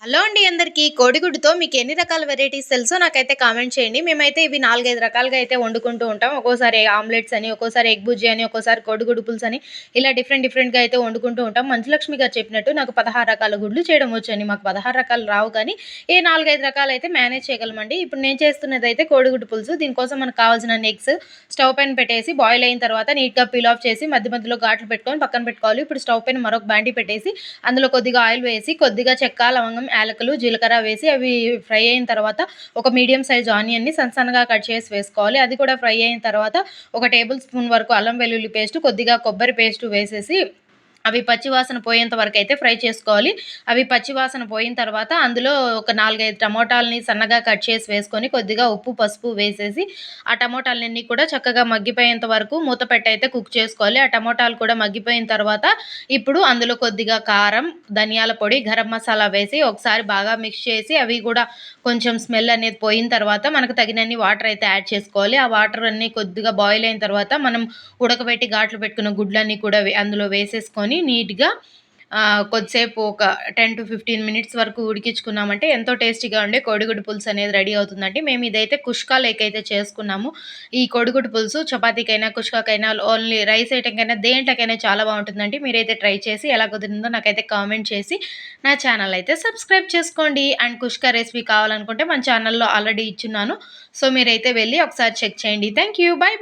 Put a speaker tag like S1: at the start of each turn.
S1: Hello అండి అందరికీ. కోడిగుడ్డుతో మీకు ఎన్ని రకాల వెరైటీస్ తెలుసో నాకైతే కామెంట్ చేయండి. మేమైతే ఇవి 4, 5 రకాలుగా అయితే వండుకుంటూ ఉంటాం. ఒక్కోసారి ఆమ్లెట్స్ అని, ఒక్కోసారి ఎగ్ బుర్జీ అని, ఒక్కోసారి కోడిగుడ్డు పులుసు అని ఇలా డిఫరెంట్‌గా అయితే వండుకుంటూ ఉంటాం. మంచులక్ష్మి గారు చెప్పినట్టు నాకు 16 రకాల గుడ్లు చేయడం వచ్చండి. మాకు 16 రకాలు రావు కానీ 4, 5 రకాలైతే మేనేజ్ చేయగలమండి. ఇప్పుడు నేను చేస్తున్నదైతే కోడిగుడ్డు పులుసు. దీనికోసం మనకు కావాల్సినన్ని ఎగ్స్ స్టవ్ పైన పెట్టేసి బాయిల్ అయిన తర్వాత నీట్‌గా పీల్ ఆఫ్ చేసి మధ్య మధ్యలో ఘాట్లు పెట్టుకొని పక్కన పెట్టుకోవాలి. ఇప్పుడు స్టవ్ పైన మరొక బాండీ పెట్టేసి అందులో కొద్దిగా ఆయిల్ వేసి కొద్దిగా చెక్క, లవంగం, యాలకులు, జీలకర్ర వేసి అవి ఫ్రై అయిన తర్వాత ఒక మీడియం సైజ్ ఆనియన్‌ని సన్నగా కట్ చేసి వేసుకోవాలి. అది కూడా ఫ్రై అయిన తర్వాత ఒక టేబుల్ స్పూన్ వరకు అల్లం వెల్లుల్లి పేస్ట్, కొద్దిగా కొబ్బరి పేస్ట్ వేసేసి అవి పచ్చివాసన పోయేంత వరకైతే ఫ్రై చేసుకోవాలి. అవి పచ్చివాసన పోయిన తర్వాత అందులో ఒక 4, 5 టమోటాలని సన్నగా కట్ చేసి వేసుకొని కొద్దిగా ఉప్పు, పసుపు వేసేసి ఆ టమోటాలన్నీ కూడా చక్కగా మగ్గిపోయేంత వరకు మూత పెట్టయితే కుక్ చేసుకోవాలి. ఆ టమోటాలు కూడా మగ్గిపోయిన తర్వాత ఇప్పుడు అందులో కొద్దిగా కారం, ధనియాల పొడి, గరం మసాలా వేసి ఒకసారి బాగా మిక్స్ చేసి అవి కూడా కొంచెం స్మెల్ అనేది పోయిన తర్వాత మనకు తగినన్ని వాటర్ అయితే యాడ్ చేసుకోవాలి. ఆ వాటర్ అన్నీ కొద్దిగా బాయిల్ అయిన తర్వాత మనం ఉడకబెట్టి ఘాట్లు పెట్టుకున్న గుడ్లన్నీ కూడా అందులో వేసేసుకొని నీట్‌గా కొద్దిసేపు ఒక 10-15 మినిట్స్ వరకు ఉడికించుకున్నామంటే ఎంతో టేస్టీగా ఉండే కోడిగుడ్డు పులుసు అనేది రెడీ అవుతుందండి. మేము ఇదైతే కుష్కా లేక్ అయితే చేసుకున్నాము. ఈ కోడిగుడ్డు పులుసు చపాతీకైనా, కుష్కాకైనా, ఓన్లీ రైస్ ఐటెమ్‌కైనా దేంట్లోకైనా చాలా బావుంటుందండి. మీరైతే ట్రై చేసి ఎలా కుదిరిందో నాకైతే కామెంట్ చేసి నా ఛానల్ అయితే సబ్స్క్రైబ్ చేసుకోండి. అండ్ కుష్కా రెసిపీ కావాలనుకుంటే మన ఛానల్‌లో ఆల్రెడీ ఇచ్చున్నాను. సో, మీరైతే వెళ్లి ఒకసారి చెక్ చేయండి. Thank you. బై.